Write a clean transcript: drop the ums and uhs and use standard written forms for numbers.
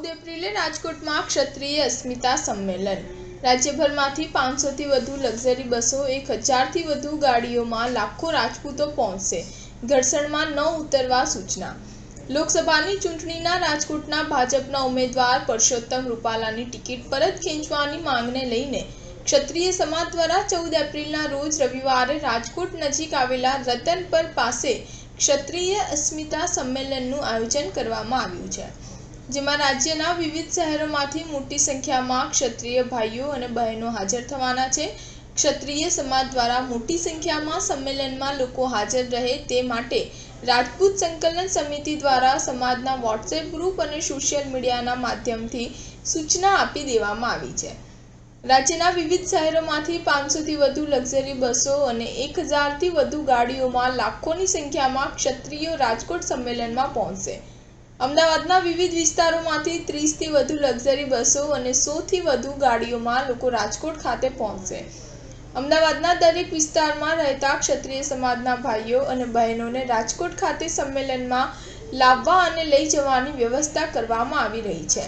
એપ્રિલે રાજકોટમાં ક્ષત્રિય અસ્મિતા સંમેલન। રાજ્યભરમાંથી 500થી વધુ લક્ઝરી બસો, 1000થી વધુ ગાડીઓમાં લાખો રાજપૂતો પહોંચશે। ઘર્ષણમાં ન ઉતરવા સૂચના। લોકસભાની ચૂંટણીના રાજકોટના ભાજપના ઉમેદવાર પરસોત્તમ રૂપાલાની ટિકિટ પરત ખેંચવાની માંગને લઈને ક્ષત્રિય સમાજ દ્વારા 14 એપ્રિલના રોજ રવિવારે રાજકોટ નજીક આવેલા રતનપર પાસે ક્ષત્રિય અસ્મિતા સંમેલનનું આયોજન કરવામાં આવ્યું છે, જેમાં રાજ્યના વિવિધ શહેરોમાંથી મોટી સંખ્યામાં ક્ષત્રિય ભાઈઓ અને બહેનો હાજર થવાના છે। ક્ષત્રિય સમાજ દ્વારા મોટી સંખ્યામાં સંમેલનમાં લોકો હાજર રહે તે માટે રાજપૂત સંકલન સમિતિ દ્વારા સમાજના વોટ્સએપ ગ્રુપ અને સોશિયલ મીડિયાના માધ્યમથી સૂચના આપી દેવામાં આવી છે। રાજ્યના વિવિધ શહેરોમાંથી 500થી વધુ લક્ઝરી બસો અને 1000થી વધુ ગાડીઓમાં લાખોની સંખ્યામાં ક્ષત્રિયો રાજકોટ સંમેલનમાં પહોંચશે। અમદાવાદના વિવિધ વિસ્તારોમાંથી 30થી વધુ લક્ઝરી બસો અને 100થી વધુ ગાડીઓમાં લોકો રાજકોટ ખાતે પહોંચશે। અમદાવાદના દરેક વિસ્તારમાં રહેતા ક્ષત્રિય સમાજના ભાઈઓ અને બહેનોને રાજકોટ ખાતે સંમેલનમાં લાવવા અને લઈ જવાની વ્યવસ્થા કરવામાં આવી રહી છે।